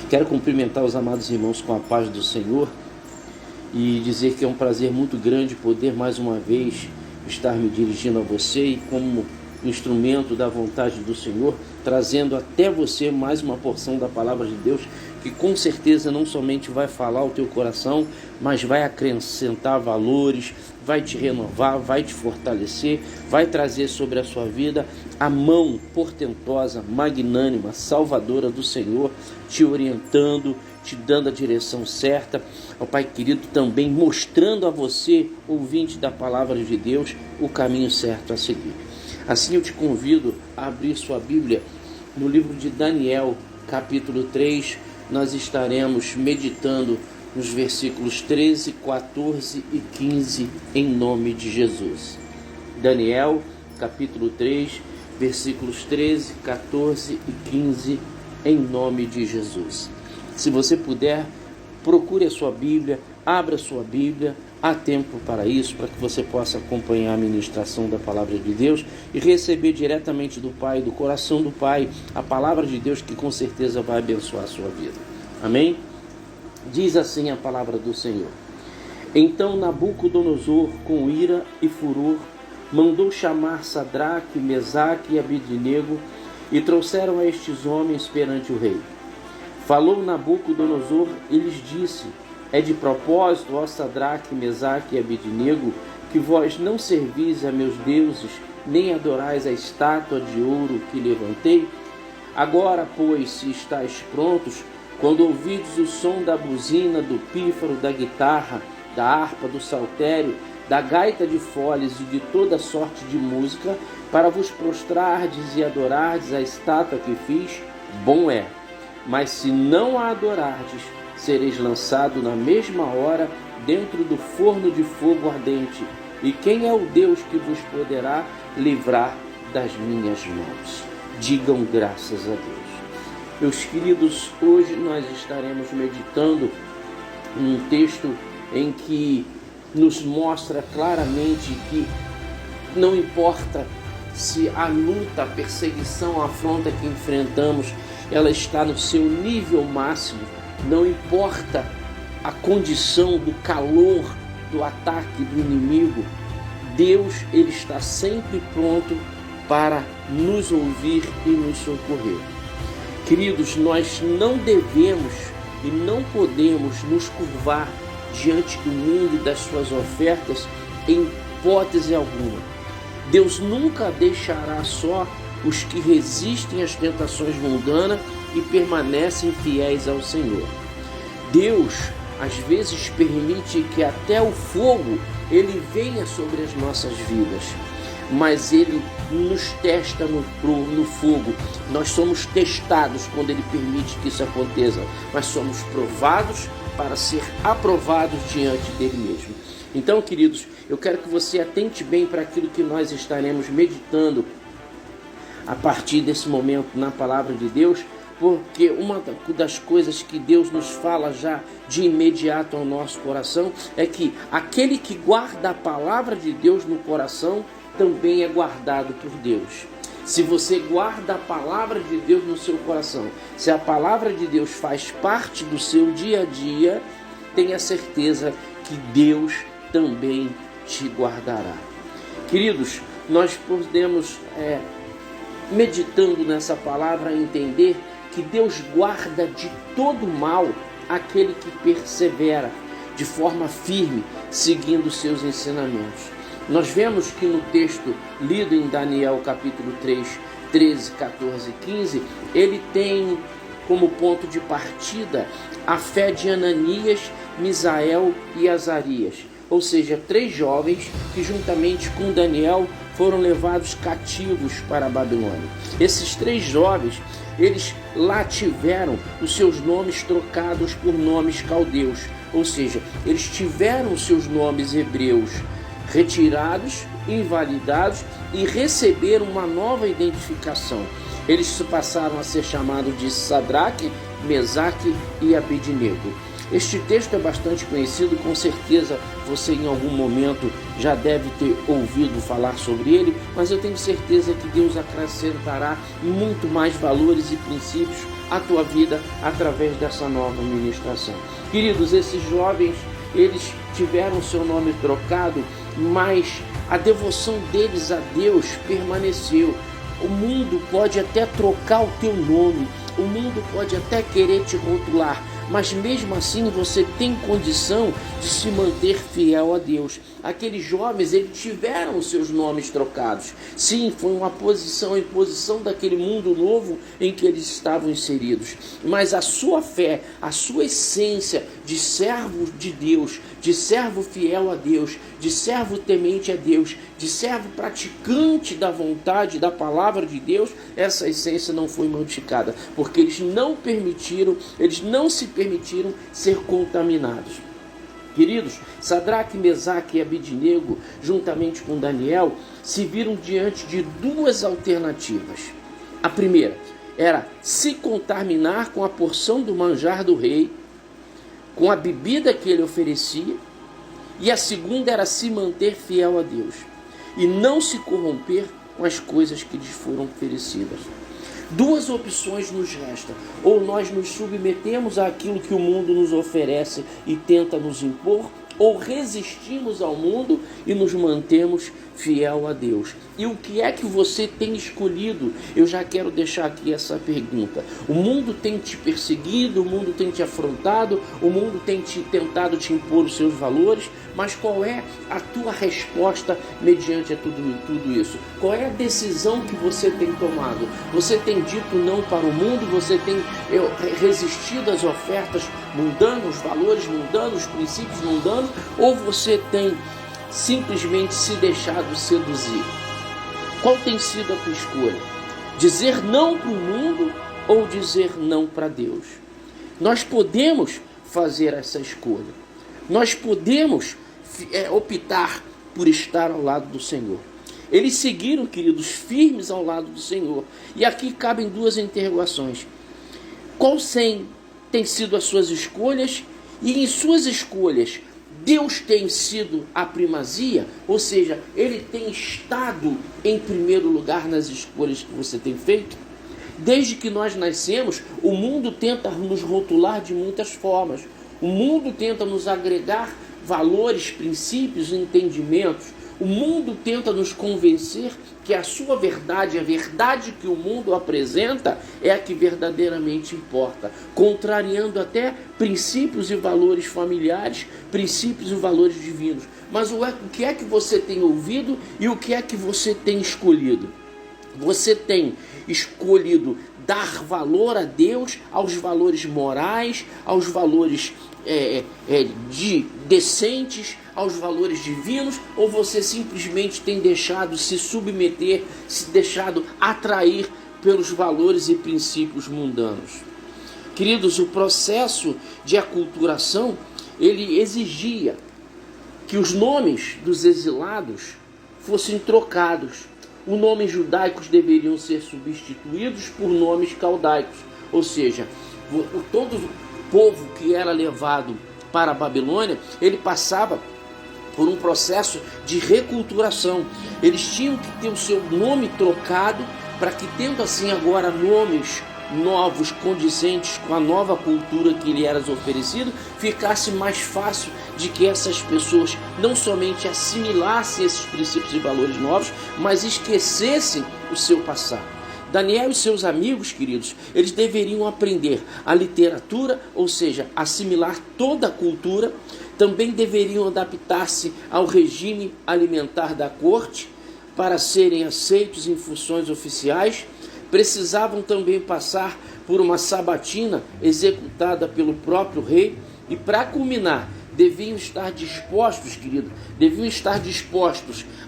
Quero cumprimentar os amados irmãos com a paz do Senhor e dizer que é um prazer muito grande poder mais uma vez estar me dirigindo a você e como instrumento da vontade do Senhor, trazendo até você mais uma porção da palavra de Deus, que com certeza não somente vai falar ao teu coração, mas vai acrescentar valores, vai te renovar, vai te fortalecer, vai trazer sobre a sua vida a mão portentosa, magnânima, salvadora do Senhor, te orientando, te dando a direção certa, ó Pai querido, também mostrando a você, ouvinte da palavra de Deus, o caminho certo a seguir. Assim eu te convido a abrir sua Bíblia no livro de Daniel, capítulo 3, nós estaremos meditando nos versículos 13, 14 e 15, em nome de Jesus. Daniel, capítulo 3, versículos 13, 14 e 15, em nome de Jesus. Se você puder, procure a sua Bíblia, abra a sua Bíblia, há tempo para isso, para que você possa acompanhar a ministração da palavra de Deus e receber diretamente do Pai, do coração do Pai, a palavra de Deus que com certeza vai abençoar a sua vida. Amém? Diz assim a palavra do Senhor. Então Nabucodonosor, com ira e furor, mandou chamar Sadraque, Mesaque e Abednego e trouxeram a estes homens perante o rei. Falou Nabucodonosor e lhes disse: é de propósito, ó Sadraque, Mesaque e Abednego, que vós não servis a meus deuses, nem adorais a estátua de ouro que levantei? Agora, pois, se estáis prontos, quando ouvides o som da buzina, do pífaro, da guitarra, da harpa, do saltério, da gaita de foles e de toda sorte de música, para vos prostrardes e adorardes a estátua que fiz, bom é. Mas se não a adorardes, sereis lançado na mesma hora dentro do forno de fogo ardente. E quem é o Deus que vos poderá livrar das minhas mãos? Digam graças a Deus. Meus queridos, hoje nós estaremos meditando num texto em que nos mostra claramente que não importa se a luta, a perseguição, a afronta que enfrentamos, ela está no seu nível máximo, não importa a condição do calor do ataque do inimigo, Deus ele está sempre pronto para nos ouvir e nos socorrer. Queridos, nós não devemos e não podemos nos curvar diante do mundo e das suas ofertas em hipótese alguma. Deus nunca deixará só os que resistem às tentações mundanas e permanecem fiéis ao Senhor. Deus, às vezes, permite que até o fogo ele venha sobre as nossas vidas, mas ele nos testa no fogo. Nós somos testados quando ele permite que isso aconteça, mas somos provados para ser aprovados diante dele mesmo. Então, queridos, eu quero que você atente bem para aquilo que nós estaremos meditando a partir desse momento na palavra de Deus, porque uma das coisas que Deus nos fala já de imediato ao nosso coração é que aquele que guarda a palavra de Deus no coração também é guardado por Deus. Se você guarda a palavra de Deus no seu coração, se a palavra de Deus faz parte do seu dia a dia, tenha certeza que Deus também te guardará. Queridos, nós podemos, meditando nessa palavra, entender que Deus guarda de todo mal aquele que persevera de forma firme, seguindo seus ensinamentos. Nós vemos que no texto lido em Daniel capítulo 3, 13, 14 e 15, ele tem como ponto de partida a fé de Ananias, Misael e Azarias, ou seja, 3 jovens que juntamente com Daniel foram levados cativos para a Babilônia. Esses 3 jovens, eles lá tiveram os seus nomes trocados por nomes caldeus, ou seja, eles tiveram os seus nomes hebreus retirados, invalidados e receberam uma nova identificação. Eles passaram a ser chamados de Sadraque, Mesaque e Abednego. Este texto é bastante conhecido, com certeza você em algum momento já deve ter ouvido falar sobre ele, mas eu tenho certeza que Deus acrescentará muito mais valores e princípios a tua vida através dessa nova ministração. Queridos, esses jovens, eles tiveram seu nome trocado, mas a devoção deles a Deus permaneceu. O mundo pode até trocar o teu nome, o mundo pode até querer te rotular, mas mesmo assim você tem condição de se manter fiel a Deus. Aqueles jovens, eles tiveram os seus nomes trocados. Sim, foi uma imposição daquele mundo novo em que eles estavam inseridos. Mas a sua fé, a sua essência de servo de Deus, de servo fiel a Deus, de servo temente a Deus, de servo praticante da vontade, da palavra de Deus, essa essência não foi modificada, porque eles não se permitiram ser contaminados. Queridos, Sadraque, Mesaque e Abidnego, juntamente com Daniel, se viram diante de duas alternativas. A primeira era se contaminar com a porção do manjar do rei, com a bebida que ele oferecia, e a segunda era se manter fiel a Deus e não se corromper com as coisas que lhes foram oferecidas. Duas opções nos restam: ou nós nos submetemos àquilo que o mundo nos oferece e tenta nos impor, ou resistimos ao mundo e nos mantemos fiel a Deus. E o que é que você tem escolhido? Eu já quero deixar aqui essa pergunta. O mundo tem te perseguido, o mundo tem te afrontado, o mundo tem tentado te impor os seus valores, mas qual é a tua resposta mediante a tudo isso? Qual é a decisão que você tem tomado? Você tem dito não para o mundo? Você tem resistido às ofertas mundanas, os valores mundanos, os princípios mundanos? Ou você tem simplesmente se deixado seduzir? Qual tem sido a tua escolha? Dizer não para o mundo ou dizer não para Deus? Nós podemos fazer essa escolha. Nós podemos optar por estar ao lado do Senhor. Eles seguiram, queridos, firmes ao lado do Senhor. E aqui cabem duas interrogações. Qual tem sido as suas escolhas? E em suas escolhas, Deus tem sido a primazia? Ou seja, Ele tem estado em primeiro lugar nas escolhas que você tem feito? Desde que nós nascemos, o mundo tenta nos rotular de muitas formas. O mundo tenta nos agregar valores, princípios e entendimentos. O mundo tenta nos convencer que a sua verdade, a verdade que o mundo apresenta, é a que verdadeiramente importa, contrariando até princípios e valores familiares, princípios e valores divinos. Mas o que é que você tem ouvido e o que é que você tem escolhido? Você tem escolhido dar valor a Deus, aos valores morais, aos valores decentes, aos valores divinos, ou você simplesmente tem deixado se submeter, se deixado atrair pelos valores e princípios mundanos? Queridos, o processo de aculturação, ele exigia que os nomes dos exilados fossem trocados. Os nomes judaicos deveriam ser substituídos por nomes caldaicos, ou seja, todo o povo que era levado para a Babilônia, ele passava por um processo de reculturação. Eles tinham que ter o seu nome trocado para que, tendo assim agora nomes novos, condizentes com a nova cultura que lhe era oferecido, ficasse mais fácil de que essas pessoas não somente assimilassem esses princípios e valores novos, mas esquecessem o seu passado. Daniel e seus amigos, queridos, eles deveriam aprender a literatura, ou seja, assimilar toda a cultura. Também deveriam adaptar-se ao regime alimentar da corte para serem aceitos em funções oficiais. Precisavam também passar por uma sabatina executada pelo próprio rei. E para culminar, deviam estar dispostos, querido,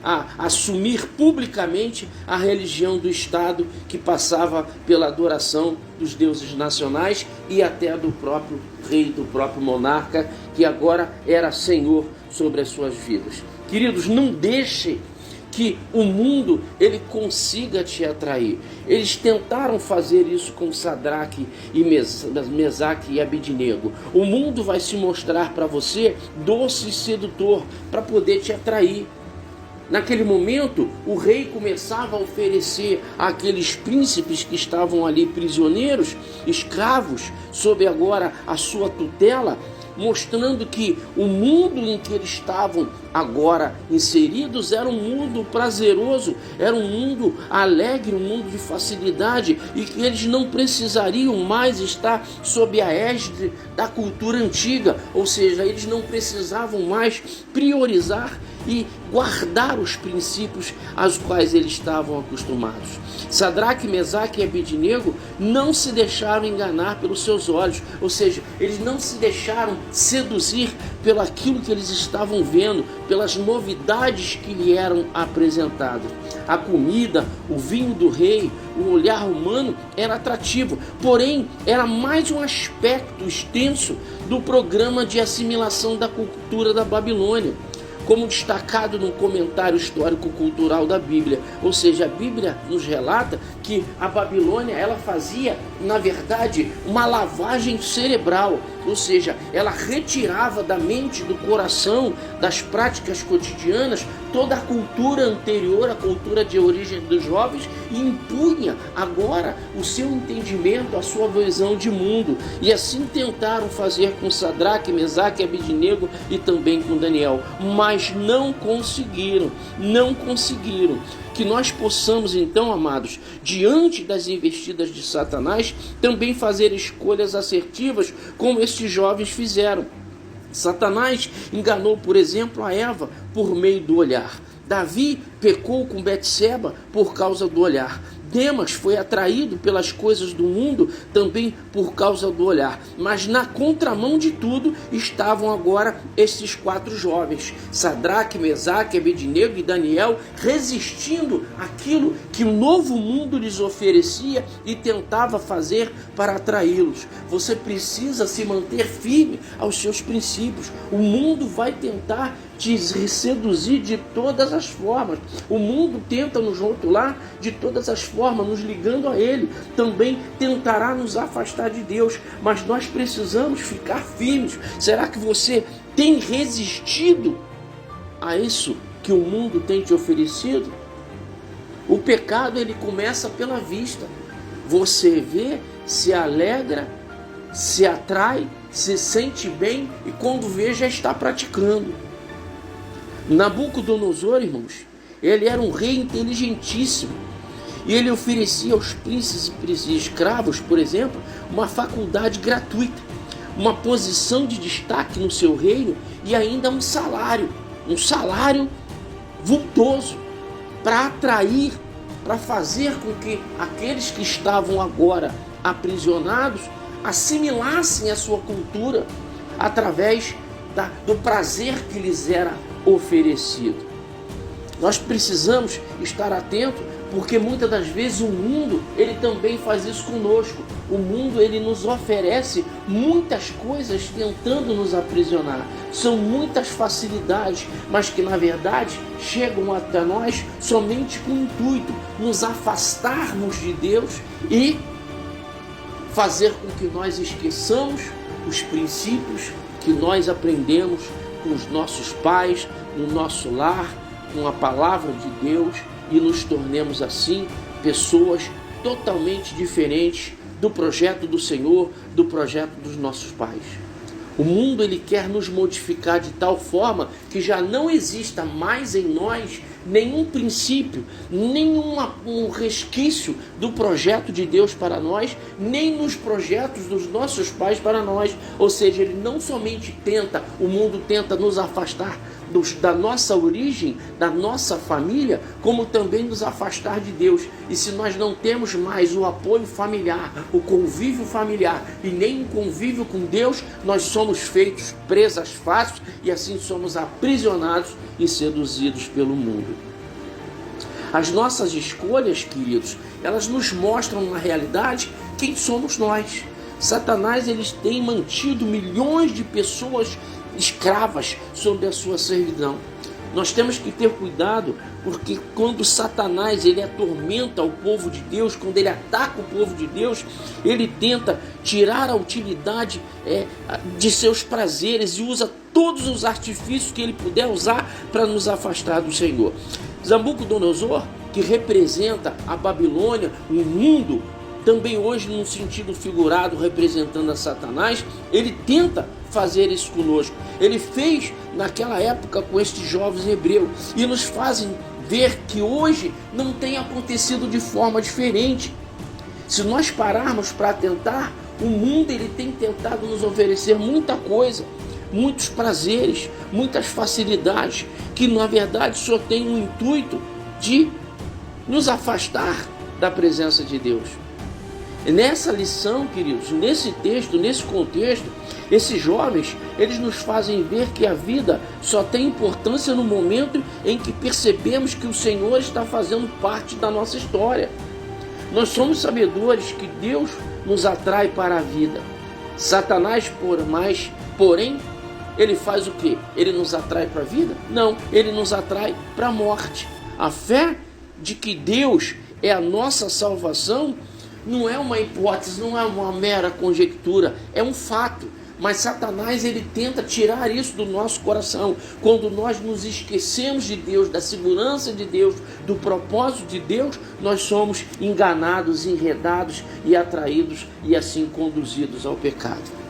a assumir publicamente a religião do Estado, que passava pela adoração dos deuses nacionais e até do próprio rei, do próprio monarca, que agora era senhor sobre as suas vidas. Queridos, não deixe que o mundo ele consiga te atrair. Eles tentaram fazer isso com Sadraque e Mesaque e Abidnego. O mundo vai se mostrar para você doce e sedutor para poder te atrair. Naquele momento, o rei começava a oferecer àqueles príncipes que estavam ali prisioneiros, escravos, sob agora a sua tutela, mostrando que o mundo em que eles estavam agora inseridos era um mundo prazeroso, era um mundo alegre, um mundo de facilidade, e que eles não precisariam mais estar sob a égide da cultura antiga, ou seja, eles não precisavam mais priorizar e guardar os princípios aos quais eles estavam acostumados. Sadraque, Mesaque e Abednego não se deixaram enganar pelos seus olhos, ou seja, eles não se deixaram seduzir pelo aquilo que eles estavam vendo, pelas novidades que lhe eram apresentadas. A comida, o vinho do rei, o olhar humano era atrativo, porém era mais um aspecto extenso do programa de assimilação da cultura da Babilônia, como destacado no comentário histórico-cultural da Bíblia. Ou seja, a Bíblia nos relata que a Babilônia, ela fazia, na verdade, uma lavagem cerebral, ou seja, ela retirava da mente, do coração, das práticas cotidianas, toda a cultura anterior, a cultura de origem dos jovens, e impunha agora o seu entendimento, a sua visão de mundo. E assim tentaram fazer com Sadraque, Mesaque e Abednego e também com Daniel, mas não conseguiram. Que nós possamos então, amados, diante das investidas de Satanás, também fazer escolhas assertivas como estes jovens fizeram. Satanás enganou, por exemplo, a Eva por meio do olhar. Davi pecou com Betseba por causa do olhar. Demas foi atraído pelas coisas do mundo também por causa do olhar. Mas na contramão de tudo estavam agora esses 4 jovens, Sadraque, Mesaque, Abednego e Daniel, resistindo àquilo que o novo mundo lhes oferecia e tentava fazer para atraí-los. Você precisa se manter firme aos seus princípios. O mundo vai tentar te seduzir de todas as formas. O mundo tenta nos rotular de todas as formas, nos ligando a ele. Também tentará nos afastar de Deus, mas nós precisamos ficar firmes. Será que você tem resistido a isso que o mundo tem te oferecido? O pecado, ele começa pela vista. Você vê, se alegra, se atrai, se sente bem e quando vê já está praticando. Nabucodonosor, irmãos, ele era um rei inteligentíssimo e ele oferecia aos príncipes e escravos, por exemplo, uma faculdade gratuita, uma posição de destaque no seu reino e ainda um salário vultoso para atrair, para fazer com que aqueles que estavam agora aprisionados assimilassem a sua cultura através do prazer que lhes era oferecido. Nós precisamos estar atentos, porque muitas das vezes o mundo, ele também faz isso conosco. O mundo, ele nos oferece muitas coisas tentando nos aprisionar. São muitas facilidades, mas que na verdade chegam até nós somente com o intuito de nos afastarmos de Deus e fazer com que nós esqueçamos os princípios que nós aprendemos com os nossos pais, no nosso lar, com a palavra de Deus, e nos tornemos assim pessoas totalmente diferentes do projeto do Senhor, do projeto dos nossos pais. O mundo, ele quer nos modificar de tal forma que já não exista mais em nós nenhum princípio, nenhum resquício do projeto de Deus para nós, nem nos projetos dos nossos pais para nós. Ou seja, ele não somente o mundo tenta nos afastar da nossa origem, da nossa família, como também nos afastar de Deus. E se nós não temos mais o apoio familiar, o convívio familiar e nem o convívio com Deus, nós somos feitos presas fáceis e assim somos aprisionados e seduzidos pelo mundo. As nossas escolhas, queridos, elas nos mostram na realidade quem somos nós. Satanás, eles tem mantido milhões de pessoas escravas sob a sua servidão. Nós temos que ter cuidado, porque quando Satanás ele atormenta o povo de Deus, quando ele ataca o povo de Deus, ele tenta tirar a utilidade de seus prazeres e usa todos os artifícios que ele puder usar para nos afastar do Senhor. Nabucodonosor, que representa a Babilônia, o mundo, também hoje num sentido figurado representando a Satanás, ele tenta fazer isso conosco. Ele fez naquela época com estes jovens hebreus e nos fazem ver que hoje não tem acontecido de forma diferente. Se nós pararmos para tentar, o mundo ele tem tentado nos oferecer muita coisa, muitos prazeres, muitas facilidades, que na verdade só tem o intuito de nos afastar da presença de Deus. E nessa lição, queridos, nesse texto, nesse contexto, esses jovens, eles nos fazem ver que a vida só tem importância no momento em que percebemos que o Senhor está fazendo parte da nossa história. Nós somos sabedores que Deus nos atrai para a vida. Satanás, porém, ele faz o quê? Ele nos atrai para a vida? Não, ele nos atrai para a morte. A fé de que Deus é a nossa salvação não é uma hipótese, não é uma mera conjectura, é um fato. Mas Satanás ele tenta tirar isso do nosso coração. Quando nós nos esquecemos de Deus, da segurança de Deus, do propósito de Deus, nós somos enganados, enredados e atraídos e assim conduzidos ao pecado.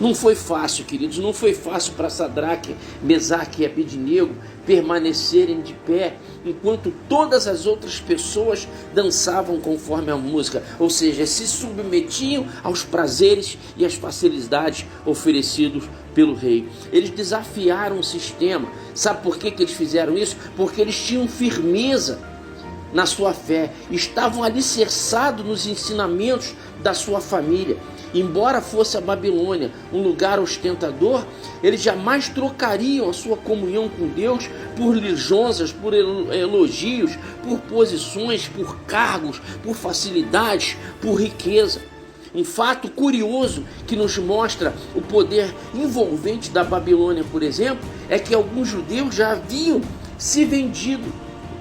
Não foi fácil, queridos, não foi fácil para Sadraque, Mesaque e Abednego permanecerem de pé enquanto todas as outras pessoas dançavam conforme a música, ou seja, se submetiam aos prazeres e às facilidades oferecidos pelo rei. Eles desafiaram o sistema. Sabe por que eles fizeram isso? Porque eles tinham firmeza na sua fé, estavam alicerçados nos ensinamentos da sua família. Embora fosse a Babilônia um lugar ostentador, eles jamais trocariam a sua comunhão com Deus por lisonjas, por elogios, por posições, por cargos, por facilidades, por riqueza. Um fato curioso que nos mostra o poder envolvente da Babilônia, por exemplo, é que alguns judeus já haviam se vendido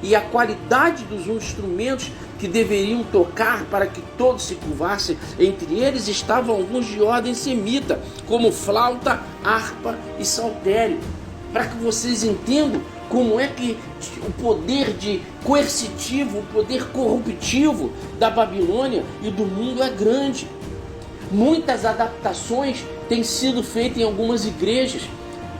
e a qualidade dos instrumentos que deveriam tocar para que todos se curvassem, entre eles estavam alguns de ordem semita, como flauta, harpa e saltério. Para que vocês entendam como é que o poder coercitivo, o poder corruptivo da Babilônia e do mundo é grande. Muitas adaptações têm sido feitas em algumas igrejas.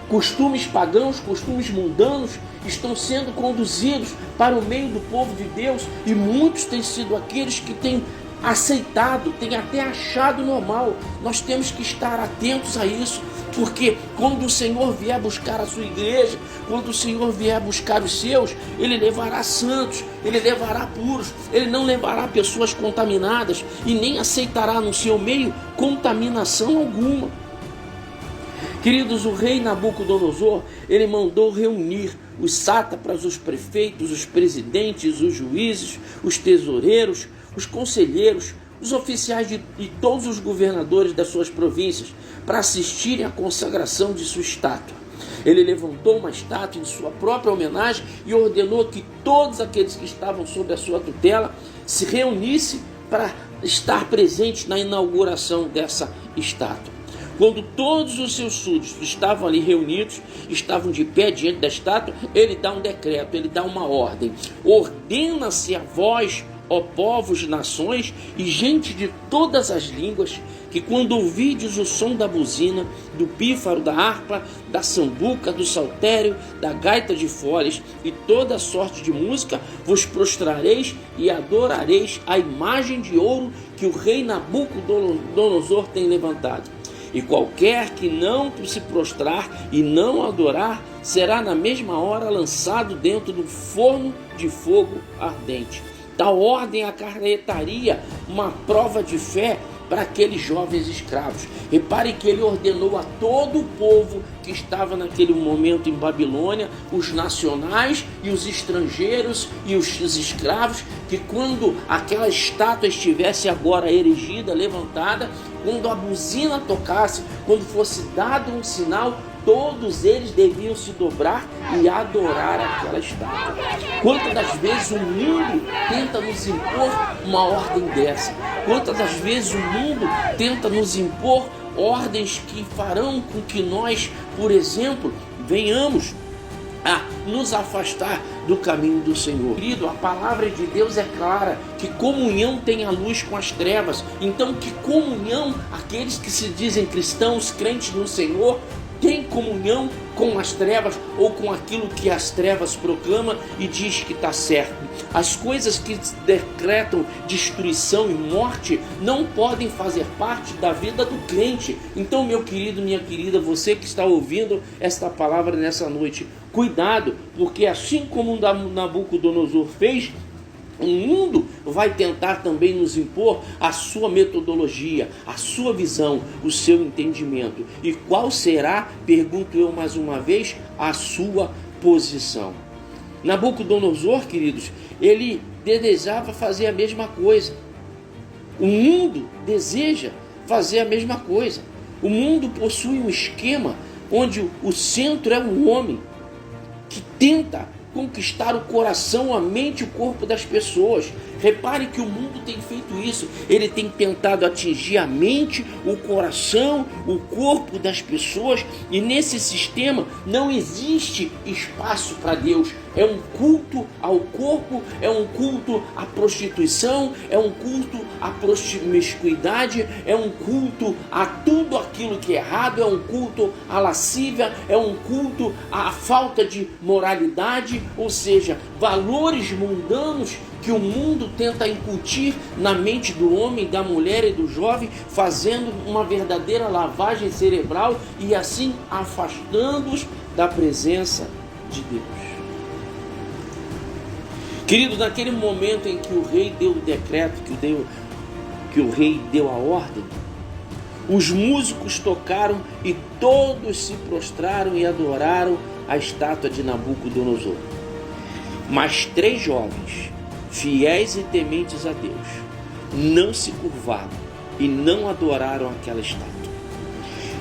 Costumes pagãos, costumes mundanos estão sendo conduzidos para o meio do povo de Deus e muitos têm sido aqueles que têm aceitado, têm até achado normal. Nós temos que estar atentos a isso, porque quando o Senhor vier buscar a sua igreja, quando o Senhor vier buscar os seus, Ele levará santos, Ele levará puros, Ele não levará pessoas contaminadas e nem aceitará no seu meio contaminação alguma. Queridos, o rei Nabucodonosor, ele mandou reunir os sátrapas, os prefeitos, os presidentes, os juízes, os tesoureiros, os conselheiros, os oficiais e todos os governadores das suas províncias para assistirem à consagração de sua estátua. Ele levantou uma estátua em sua própria homenagem e ordenou que todos aqueles que estavam sob a sua tutela se reunissem para estar presentes na inauguração dessa estátua. Quando todos os seus súditos estavam ali reunidos, estavam de pé diante da estátua, ele dá um decreto, ele dá uma ordem. Ordena-se a vós, ó povos, nações e gente de todas as línguas, que quando ouvides o som da buzina, do pífaro, da harpa, da sambuca, do saltério, da gaita de foles e toda sorte de música, vos prostrareis e adorareis a imagem de ouro que o rei Nabucodonosor tem levantado. E qualquer que não se prostrar e não adorar, será na mesma hora lançado dentro do forno de fogo ardente. Tal ordem acarretaria uma prova de fé para aqueles jovens escravos. Repare que ele ordenou a todo o povo que estava naquele momento em Babilônia, os nacionais e os estrangeiros e os escravos, que quando aquela estátua estivesse agora erigida, levantada, quando a buzina tocasse, quando fosse dado um sinal, todos eles deviam se dobrar e adorar aquela estátua. Quantas das vezes o mundo tenta nos impor uma ordem dessa? Quantas das vezes o mundo tenta nos impor ordens que farão com que nós, por exemplo, venhamos a nos afastar do caminho do Senhor? Querido, a palavra de Deus é clara, que comunhão tem a luz com as trevas. Então, que comunhão aqueles que se dizem cristãos, crentes no Senhor, tem comunhão com as trevas ou com aquilo que as trevas proclamam e diz que está certo? As coisas que decretam destruição e morte não podem fazer parte da vida do crente. Então, meu querido, minha querida, você que está ouvindo esta palavra nessa noite, cuidado, porque assim como Nabucodonosor fez, o mundo vai tentar também nos impor a sua metodologia, a sua visão, o seu entendimento. E qual será, pergunto eu mais uma vez, a sua posição? Nabucodonosor, queridos, ele desejava fazer a mesma coisa. O mundo deseja fazer a mesma coisa. O mundo possui um esquema onde o centro é um homem que tenta conquistar o coração, a mente e o corpo das pessoas. Repare que o mundo tem feito isso. Ele tem tentado atingir a mente, o coração, o corpo das pessoas, e nesse sistema não existe espaço para Deus. É um culto ao corpo, é um culto à prostituição, é um culto à promiscuidade, é um culto a tudo aquilo que é errado, é um culto à lascívia, é um culto à falta de moralidade, ou seja, valores mundanos que o mundo tenta incutir na mente do homem, da mulher e do jovem, fazendo uma verdadeira lavagem cerebral e assim afastando-os da presença de Deus. Queridos, naquele momento em que o rei deu o decreto, que o rei deu a ordem, os músicos tocaram e todos se prostraram e adoraram a estátua de Nabucodonosor. Mas 3 jovens, fiéis e tementes a Deus, não se curvaram e não adoraram aquela estátua.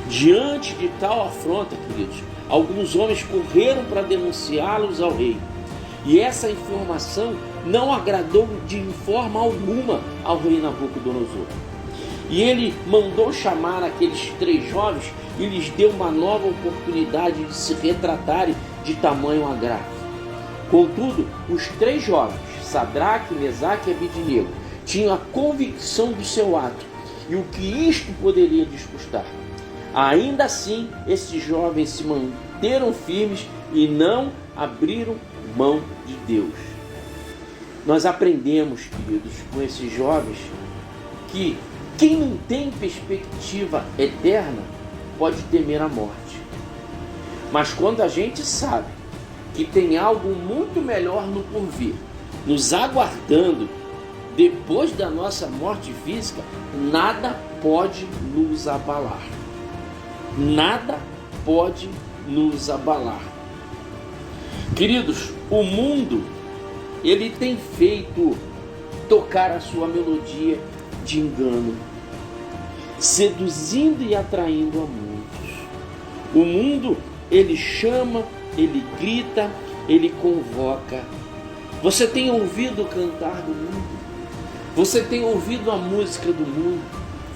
Diante de tal afronta, queridos, alguns homens correram para denunciá-los ao rei. E essa informação não agradou de forma alguma ao rei Nabucodonosor. E ele mandou chamar aqueles 3 jovens e lhes deu uma nova oportunidade de se retratarem de tamanho agravo. Contudo, os 3 jovens, Sadraque, Mesaque e Abednego, tinham a convicção do seu ato e o que isto poderia lhes custar. Ainda assim, esses jovens se manteram firmes e não abriram mão de Deus. Nós aprendemos, queridos, com esses jovens, que quem não tem perspectiva eterna pode temer a morte. Mas quando a gente sabe que tem algo muito melhor no porvir, nos aguardando depois da nossa morte física, nada pode nos abalar. Nada pode nos abalar. Queridos, o mundo, ele tem feito tocar a sua melodia de engano, seduzindo e atraindo a muitos. O mundo, ele chama, ele grita, ele convoca. Você tem ouvido o cantar do mundo? Você tem ouvido a música do mundo?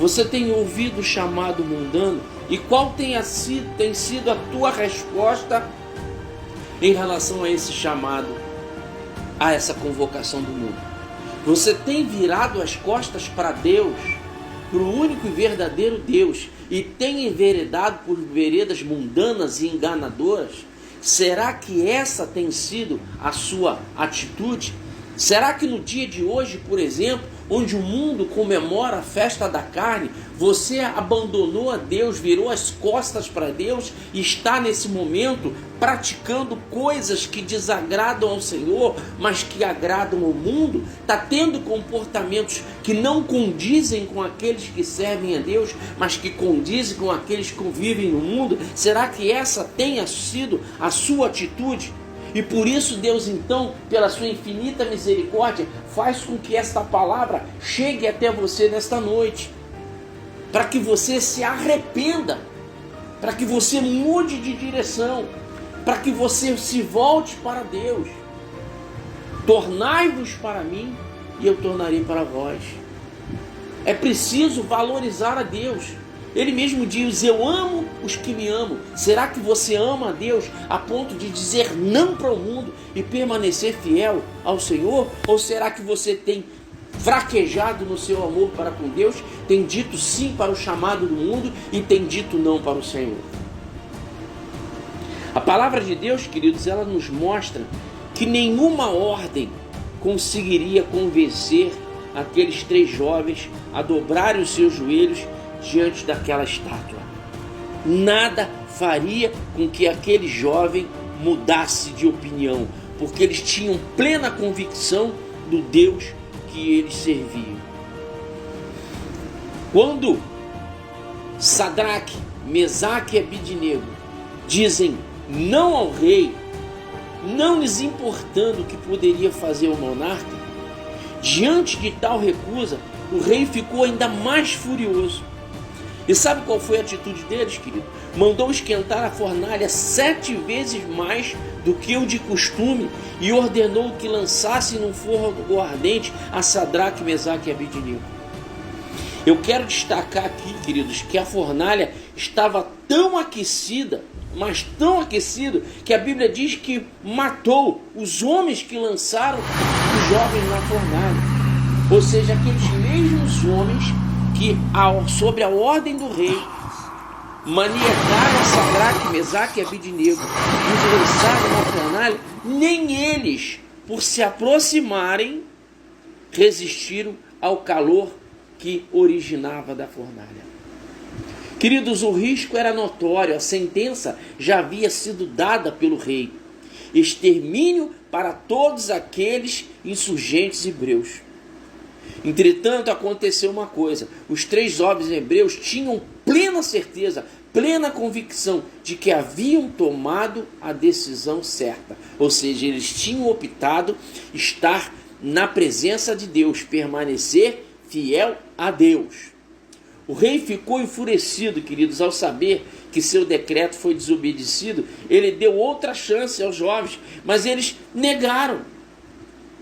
Você tem ouvido o chamado mundano? E qual tem sido a tua resposta em relação a esse chamado, a essa convocação do mundo? Você tem virado as costas para Deus, para o único e verdadeiro Deus, e tem enveredado por veredas mundanas e enganadoras? Será que essa tem sido a sua atitude? Será que no dia de hoje, por exemplo, onde o mundo comemora a festa da carne, você abandonou a Deus, virou as costas para Deus e está nesse momento praticando coisas que desagradam ao Senhor, mas que agradam ao mundo? Está tendo comportamentos que não condizem com aqueles que servem a Deus, mas que condizem com aqueles que vivem no mundo? Será que essa tenha sido a sua atitude? E por isso Deus, então, pela sua infinita misericórdia, faz com que esta palavra chegue até você nesta noite. para que você se arrependa, para que você mude de direção, para que você se volte para Deus. Tornai-vos para mim e eu tornarei para vós. É preciso valorizar a Deus. Ele mesmo diz: eu amo os que me amam. Será que você ama a Deus a ponto de dizer não para o mundo e permanecer fiel ao Senhor? Ou será que você tem fraquejado no seu amor para com Deus, tem dito sim para o chamado do mundo e tem dito não para o Senhor? A palavra de Deus, queridos, ela nos mostra que nenhuma ordem conseguiria convencer aqueles 3 jovens a dobrarem os seus joelhos diante daquela estátua. Nada faria com que aquele jovem mudasse de opinião, porque eles tinham plena convicção do Deus que eles serviam. Quando Sadraque, Mesaque e Abidnego dizem não ao rei, não lhes importando o que poderia fazer o monarca, diante de tal recusa, o rei ficou ainda mais furioso. E sabe qual foi a atitude deles, querido? Mandou esquentar a fornalha 7 vezes mais do que o de costume e ordenou que lançassem num fogo ardente a Sadraque, Mesaque e Abidnego. Eu quero destacar aqui, queridos, que a fornalha estava tão aquecida, mas tão aquecida, que a Bíblia diz que matou os homens que lançaram os jovens na fornalha. Ou seja, aqueles mesmos homens que, sob a ordem do rei, manietaram Sadraque, Mesaque e Abidnego e os lançaram na fornalha, nem eles, por se aproximarem, resistiram ao calor que originava da fornalha. Queridos, o risco era notório, a sentença já havia sido dada pelo rei: extermínio para todos aqueles insurgentes hebreus. Entretanto, aconteceu uma coisa: os 3 jovens hebreus tinham plena certeza, plena convicção de que haviam tomado a decisão certa. Ou seja, eles tinham optado estar na presença de Deus, permanecer fiel a Deus. O rei ficou enfurecido, queridos, ao saber que seu decreto foi desobedecido. Ele deu outra chance aos jovens, mas eles negaram.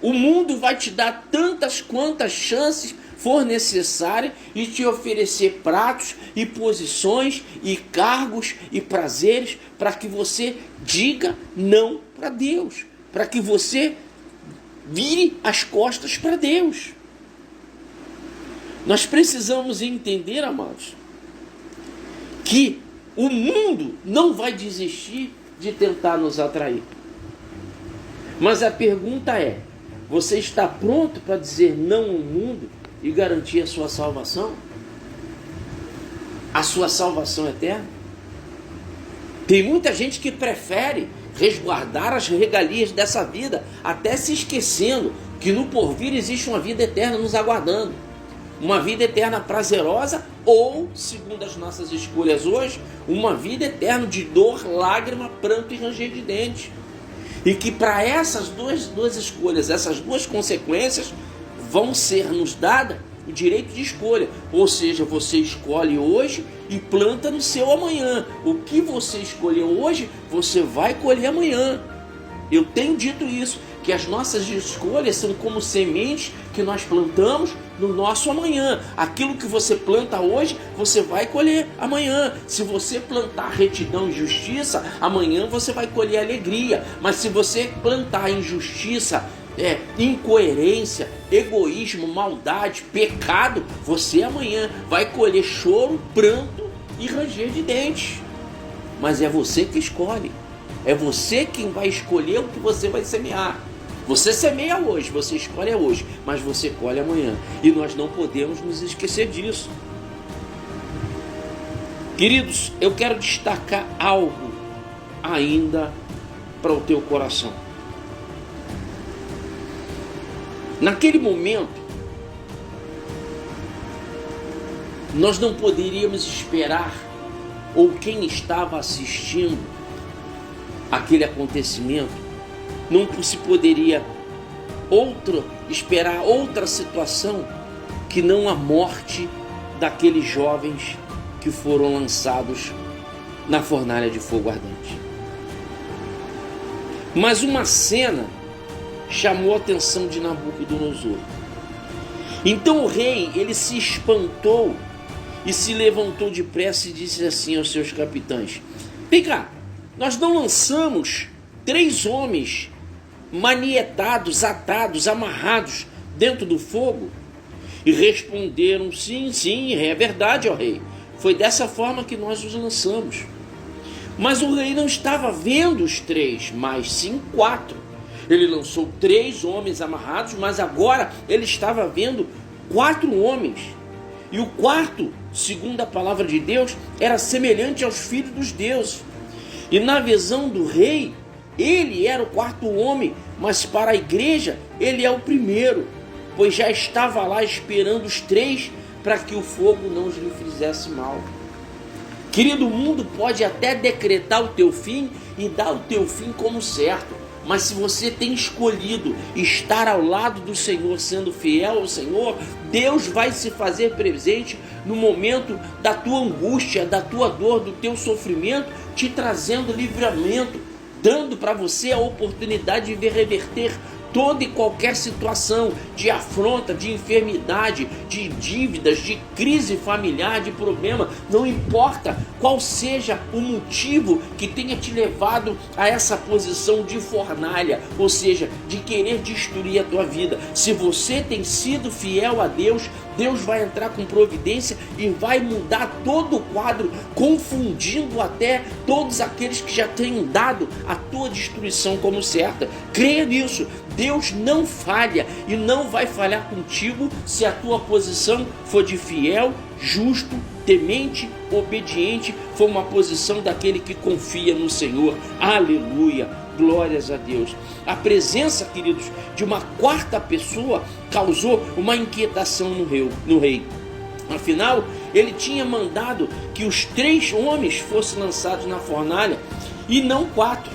O mundo vai te dar tantas quantas chances for necessária e te oferecer pratos e posições e cargos e prazeres para que você diga não para Deus, para que você vire as costas para Deus. Nós precisamos entender, amados, que o mundo não vai desistir de tentar nos atrair. Mas a pergunta é: você está pronto para dizer não ao mundo e garantir a sua salvação? A sua salvação eterna? Tem muita gente que prefere resguardar as regalias dessa vida, até se esquecendo que no porvir existe uma vida eterna nos aguardando. Uma vida eterna prazerosa ou, segundo as nossas escolhas hoje, uma vida eterna de dor, lágrima, pranto e ranger de dentes. E que para essas duas escolhas, essas 2 consequências, vão ser nos dadas o direito de escolha. Ou seja, você escolhe hoje e planta no seu amanhã. O que você escolheu hoje, você vai colher amanhã. Eu tenho dito isso, que as nossas escolhas são como sementes que nós plantamos no nosso amanhã. Aquilo que você planta hoje, você vai colher amanhã. Se você plantar retidão e justiça, amanhã você vai colher alegria. Mas se você plantar injustiça, incoerência, egoísmo, maldade, pecado, você amanhã vai colher choro, pranto e ranger de dentes. Mas é você que escolhe. É você quem vai escolher o que você vai semear. Você semeia hoje, você escolhe hoje, mas você colhe amanhã. E nós não podemos nos esquecer disso. Queridos, eu quero destacar algo ainda para o teu coração. Naquele momento, nós não poderíamos esperar, ou quem estava assistindo aquele acontecimento, não se poderia esperar outra situação que não a morte daqueles jovens que foram lançados na fornalha de fogo ardente. Mas uma cena chamou a atenção de Nabucodonosor. Então o rei, ele se espantou e se levantou depressa e disse assim aos seus capitães: vem cá, nós não lançamos 3 homens manietados, atados, amarrados dentro do fogo? E responderam: sim, é verdade, ó rei, foi dessa forma que nós os lançamos. Mas o rei não estava vendo os 3, mas sim 4. Ele lançou 3 homens amarrados, mas agora ele estava vendo 4 homens. E o quarto, segundo a palavra de Deus, era semelhante aos filhos dos deuses. E na visão do rei, ele era o 4º homem, mas para a igreja ele é o primeiro, pois já estava lá esperando os 3 para que o fogo não lhe fizesse mal. Querido, o mundo pode até decretar o teu fim e dar o teu fim como certo, mas se você tem escolhido estar ao lado do Senhor, sendo fiel ao Senhor, Deus vai se fazer presente no momento da tua angústia, da tua dor, do teu sofrimento, te trazendo livramento, dando para você a oportunidade de reverter toda e qualquer situação de afronta, de enfermidade, de dívidas, de crise familiar, de problema. Não importa qual seja o motivo que tenha te levado a essa posição de fornalha, ou seja, de querer destruir a tua vida. Se você tem sido fiel a Deus, Deus vai entrar com providência e vai mudar todo o quadro, confundindo até todos aqueles que já tenham dado a tua destruição como certa. Creia nisso. Deus não falha e não vai falhar contigo se a tua posição for de fiel, justo, temente, obediente, for uma posição daquele que confia no Senhor. Aleluia, glórias a Deus. A presença, queridos, de uma 4ª pessoa causou uma inquietação no rei. Afinal, ele tinha mandado que os 3 homens fossem lançados na fornalha e não 4.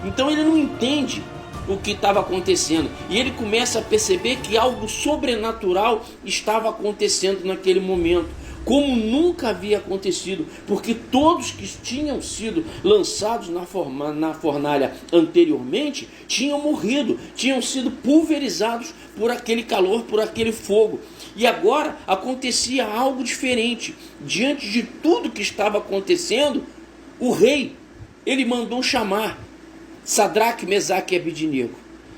Então ele não entende o que estava acontecendo, e ele começa a perceber que algo sobrenatural estava acontecendo naquele momento, como nunca havia acontecido, porque todos que tinham sido lançados na fornalha anteriormente tinham morrido, tinham sido pulverizados por aquele calor, por aquele fogo. E agora acontecia algo diferente. Diante de tudo que estava acontecendo, o rei, ele mandou chamar Sadraque, Mesaque e Abednego.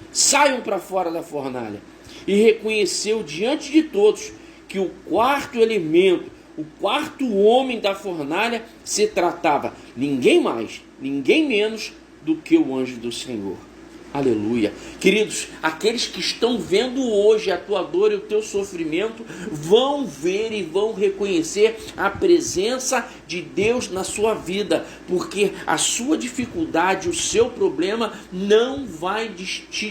Saiam para fora da fornalha. E reconheceu diante de todos que o 4º elemento, o 4º homem da fornalha, se tratava ninguém mais, ninguém menos do que o anjo do Senhor. Aleluia. Queridos, aqueles que estão vendo hoje a tua dor e o teu sofrimento vão ver e vão reconhecer a presença de Deus na sua vida, porque a sua dificuldade, o seu problema não vai te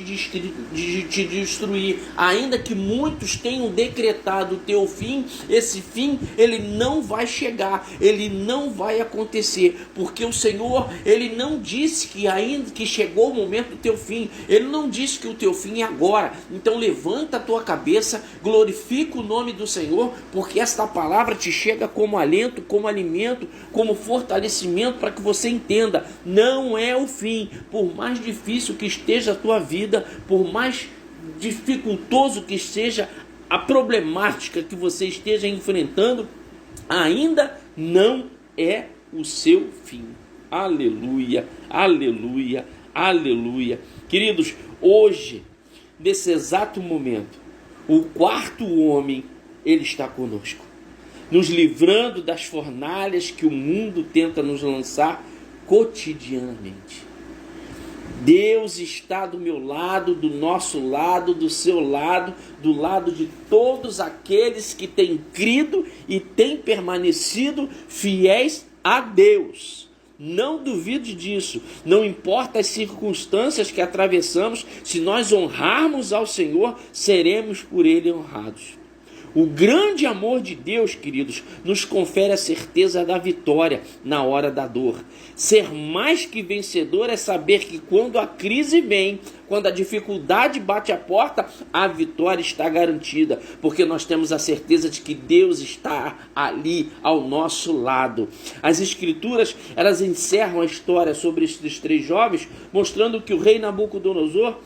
destruir. Ainda que muitos tenham decretado o teu fim, esse fim ele não vai chegar, ele não vai acontecer, porque o Senhor, ele não disse que ainda que chegou o momento do teu fim. Ele não disse que o teu fim é agora. Então levanta a tua cabeça, glorifica o nome do Senhor, porque esta palavra te chega como alento, como alimento, como fortalecimento, para que você entenda, não é o fim. Por mais difícil que esteja a tua vida, por mais dificultoso que seja a problemática que você esteja enfrentando, ainda não é o seu fim. Aleluia, aleluia, aleluia. Queridos, hoje, nesse exato momento, o 4º homem, ele está conosco, nos livrando das fornalhas que o mundo tenta nos lançar cotidianamente. Deus está do meu lado, do nosso lado, do seu lado, do lado de todos aqueles que têm crido e têm permanecido fiéis a Deus. Não duvide disso. Não importa as circunstâncias que atravessamos, se nós honrarmos ao Senhor, seremos por Ele honrados. O grande amor de Deus, queridos, nos confere a certeza da vitória na hora da dor. Ser mais que vencedor é saber que quando a crise vem, quando a dificuldade bate a porta, a vitória está garantida, porque nós temos a certeza de que Deus está ali ao nosso lado. As Escrituras, elas encerram a história sobre esses 3 jovens, mostrando que o rei Nabucodonosor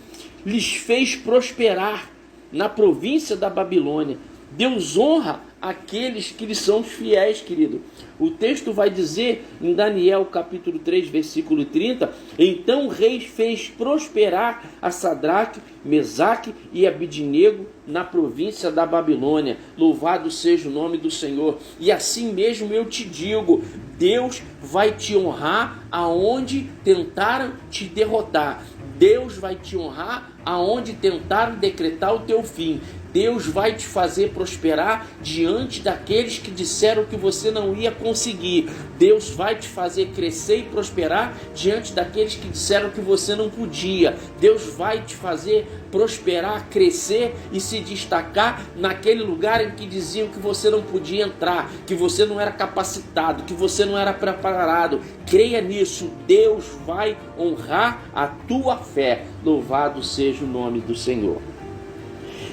lhes fez prosperar na província da Babilônia. Deus honra aqueles que lhes são fiéis, querido. O texto vai dizer em Daniel capítulo 3, versículo 30, então o rei fez prosperar a Sadraque, Mesaque e Abidnego na província da Babilônia. Louvado seja o nome do Senhor. E assim mesmo eu te digo, Deus vai te honrar aonde tentaram te derrotar. Deus vai te honrar aonde tentaram decretar o teu fim. Deus vai te fazer prosperar diante daqueles que disseram que você não ia conseguir. Deus vai te fazer crescer e prosperar diante daqueles que disseram que você não podia. Deus vai te fazer prosperar, crescer e se destacar naquele lugar em que diziam que você não podia entrar, que você não era capacitado, que você não era preparado. Creia nisso, Deus vai honrar a tua fé. Louvado seja o nome do Senhor.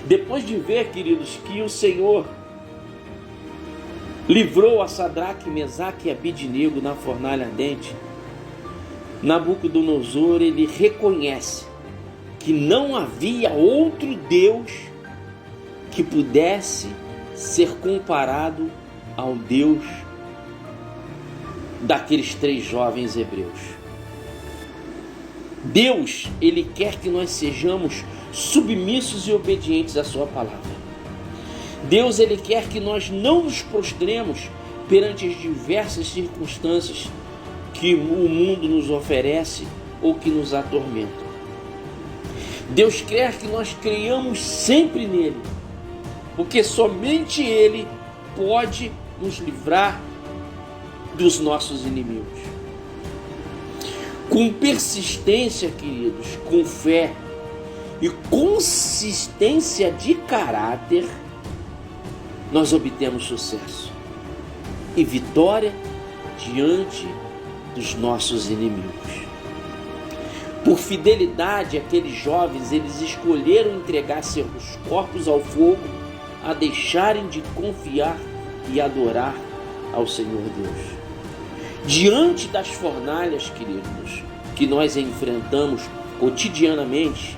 Depois de ver, queridos, que o Senhor livrou a Sadraque, Mesaque e Abidnego na fornalha ardente, Nabucodonosor, ele reconhece que não havia outro Deus que pudesse ser comparado ao Deus daqueles 3 jovens hebreus. Deus, ele quer que nós sejamos submissos e obedientes à sua palavra. Deus, ele quer que nós não nos prostremos perante as diversas circunstâncias que o mundo nos oferece ou que nos atormentam. Deus quer que nós creiamos sempre nele, porque somente ele pode nos livrar dos nossos inimigos. Com persistência, queridos, com fé e consistência de caráter, nós obtemos sucesso e vitória diante dos nossos inimigos. Por fidelidade, aqueles jovens, eles escolheram entregar seus corpos ao fogo, a deixarem de confiar e adorar ao Senhor Deus. Diante das fornalhas, queridos, que nós enfrentamos cotidianamente,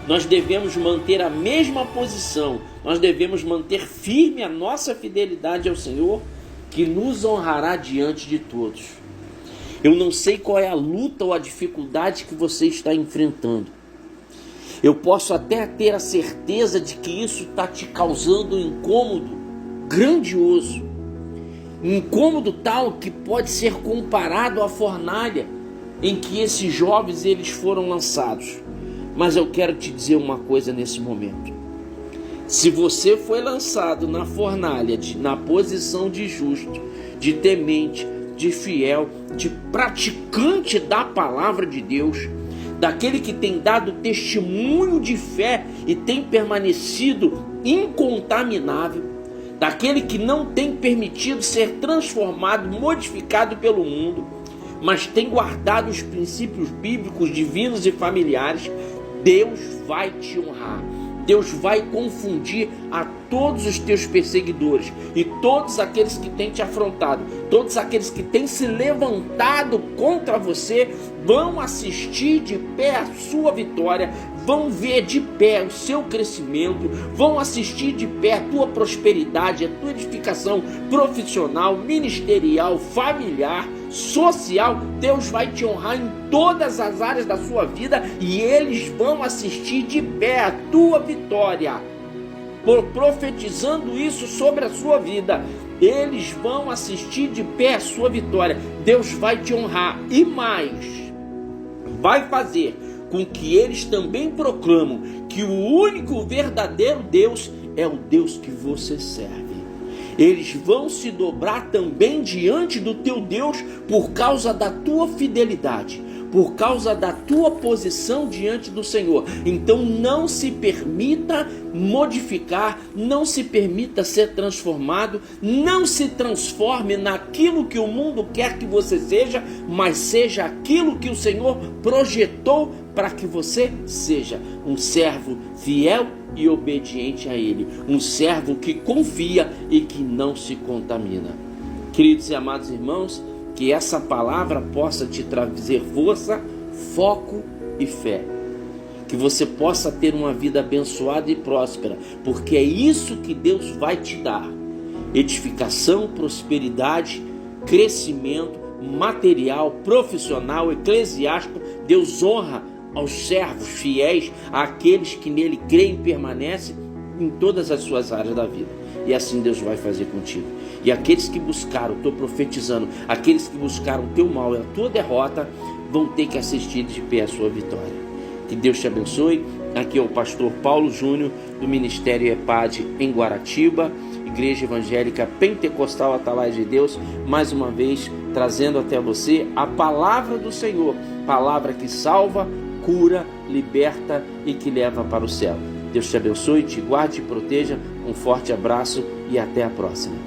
nós devemos manter a mesma posição, nós devemos manter firme a nossa fidelidade ao Senhor, que nos honrará diante de todos. Eu não sei qual é a luta ou a dificuldade que você está enfrentando. Eu posso até ter a certeza de que isso está te causando um incômodo grandioso. Um incômodo tal que pode ser comparado à fornalha em que esses jovens eles foram lançados. Mas eu quero te dizer uma coisa nesse momento. Se você foi lançado na fornalha, na posição de justo, de temente, de fiel, de praticante da palavra de Deus, daquele que tem dado testemunho de fé e tem permanecido incontaminável, daquele que não tem permitido ser transformado, modificado pelo mundo, mas tem guardado os princípios bíblicos, divinos e familiares, Deus vai te honrar. Deus vai confundir a todos os teus perseguidores e todos aqueles que têm te afrontado, todos aqueles que têm se levantado contra você, vão assistir de pé a sua vitória, vão ver de pé o seu crescimento, vão assistir de pé a tua prosperidade, a tua edificação profissional, ministerial, familiar, social. Deus vai te honrar em todas as áreas da sua vida e eles vão assistir de pé a tua vitória. Profetizando isso sobre a sua vida, eles vão assistir de pé a sua vitória. Deus vai te honrar e mais, vai fazer com que eles também proclamam que o único verdadeiro Deus é o Deus que você serve. Eles vão se dobrar também diante do teu Deus por causa da tua fidelidade, por causa da tua posição diante do Senhor. Então não se permita modificar, não se permita ser transformado, não se transforme naquilo que o mundo quer que você seja, mas seja aquilo que o Senhor projetou para que você seja um servo fiel e obediente a Ele, um servo que confia e que não se contamina. Queridos e amados irmãos, que essa palavra possa te trazer força, foco e fé. Que você possa ter uma vida abençoada e próspera, porque é isso que Deus vai te dar: edificação, prosperidade, crescimento material, profissional, eclesiástico. Deus honra aos servos fiéis, àqueles que nele creem e permanecem em todas as suas áreas da vida. E assim Deus vai fazer contigo. E aqueles que buscaram, estou profetizando, aqueles que buscaram o teu mal e a tua derrota, vão ter que assistir de pé a sua vitória. Que Deus te abençoe. Aqui é o pastor Paulo Júnior, do Ministério EPAD em Guaratiba, Igreja Evangélica Pentecostal Atalaia de Deus, mais uma vez trazendo até você a palavra do Senhor, palavra que salva, cura, liberta e que leva para o céu. Deus te abençoe, te guarde e proteja. Um forte abraço e até a próxima.